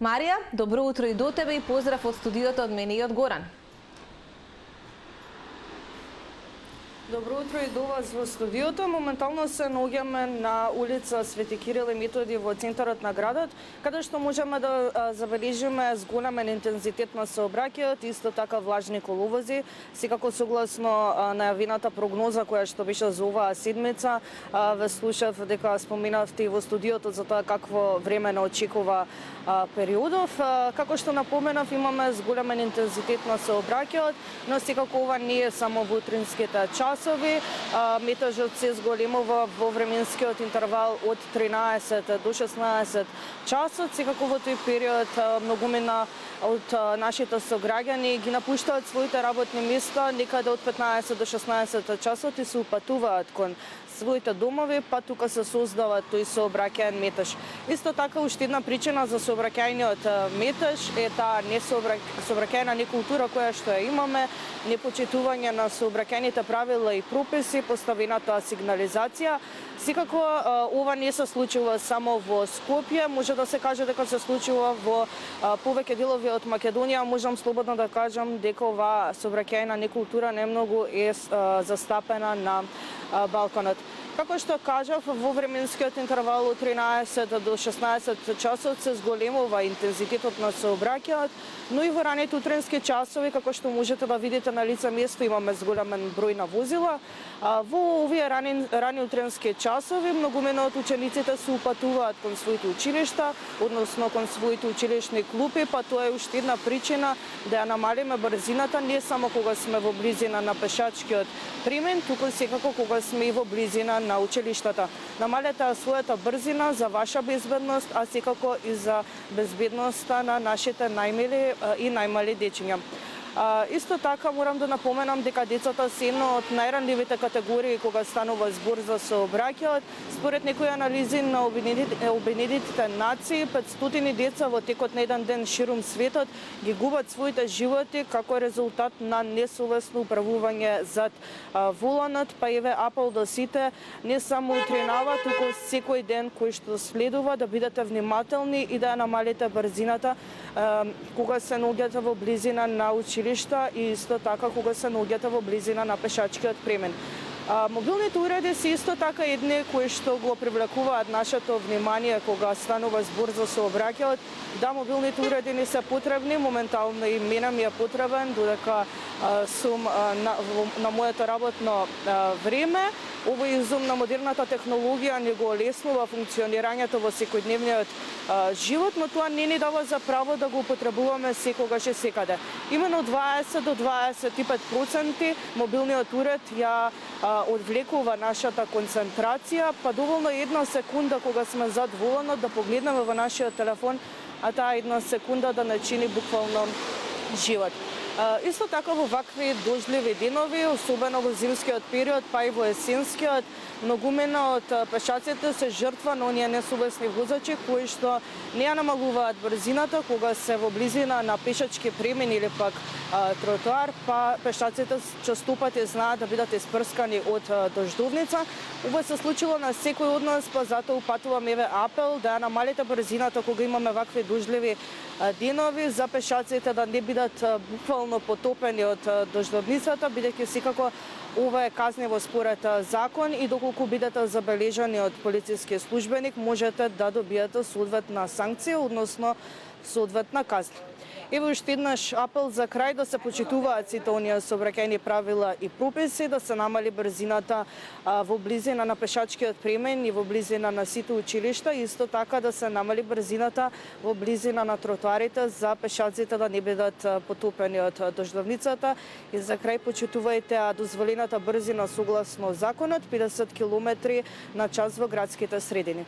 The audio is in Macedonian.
Марија, добро утро и до тебе и поздрав од студиото од мене и од Горан. Добро утро и до вас во студиото. Моментално се наоѓаме на улица Свети Кирил и Методи во центарот на градот, каде што можеме да забележиме зголемен интензитет на сообраќајот, исто така влажни коловози. Секако согласно најавената прогноза која што беше за оваа седмица, ве слушав дека споменавте и во студиото за тоа какво време не очекува периодов. Како што напоменав, имаме зголемен интензитет на сообраќајот, но секако ова не е само во утринските часови. Метажот се зголемува во временскиот интервал од 13 до 16 часот. Секако во тој период многумина од нашите сограѓани ги напуштаат своите работни места некаде од 15 до 16 часот и се упатуваат кон своите домови, па тука се создава тој сообраќаен метеж. Исто така, уште една причина за сообраќајниот метеж е таа сообраќајна некултура која што ја имаме, непочитување на сообраќајните правила и прописи, поставената сигнализација. Секако ова не се случува само во Скопје, може да се каже дека се случува во повеќе делови од Македонија. Можам слободно да кажам дека оваа сообраќајна некултура немногу е застапена на Балканот. Како што кажав, во временскиот интервал од 13 до 16 часот се зголемува интензитетот на сообраќајот, но и во раните утрински часови, како што можете да видите на лице место, имаме зголемен број на возила. Во овие рани утрински часови многумина од учениците се упатуваат кон своите училишта, односно кон своите училишни клупи, па тоа е уште една причина да ја намалиме брзината не само кога сме во близина на пешачкиот премен, туку секако кога сме и во близина на училиштата. Намалете својата брзина за ваша безбедност, а секако и за безбедноста на нашите најмили и најмали дечиња. Исто така морам да напоменам дека децата се една од најранливите категории кога станува збор за сообраќајот. Според некои анализи на Обединетите нации, 500 деца во текот на еден ден ширум светот ги губат своите животи како резултат на несовесно управување зад воланот, па еве апел до сите, не само утринава, туку секој ден кој што следува да бидете внимателни и да ја намалите брзината кога се наоѓате во близина на училишта и исто така кога се наоѓате во близина на пешачкиот премен. Мобилните уреди се исто така едни кои што го привлекуваат нашето внимание кога станува збор за сообраќајот. Да, мобилните уреди не се потребни, моментално и мене ми е потребен, додека сум на моето работно време. Овој изум на модерната технологија ни го олеснува функционирањето во секојдневниот живот, но тоа не ни дава за право да го употребуваме секогаш и секаде. Имено 20 до 25% мобилниот уред ја одвлекува нашата концентрација, па доволно една секунда кога сме зад воланот да погледнеме во нашиот телефон, а таа една секунда да не чини буквално живот. Исто така во вакви дождливи денови, особено во зимскиот период, па и во есенскиот, многумина од пешаците се жртва на оние несовесни возачи кои што не ја намалуваат брзината кога се во близина на пешачки премен или пак тротоар, па пешаците честопати знаат да бидат испрскани од дождовница. Ова се случило на секој од нас, па затоа упатувам еве апел да ја намалите брзината кога имаме вакви дождливи денови за пешаците да не бидат буквално потопени од дождовницата, бидејќи секако ова е казниво според закон и доколку бидете забележани од полициски службеник, можете да добиете соодветна санкција, односно соодветна казна. Ево уште еднаш апел за крај да се почитуваат сите оние сообраќајни правила и прописи, да се намали брзината во близина на пешачкиот премен и во близина на сите училишта, исто така да се намали брзината во близина на тротоарите за пешаците да не бидат потопени од дождовницата. И за крај почитувајте дозволената брзина согласно законот 50 км на час во градските средини.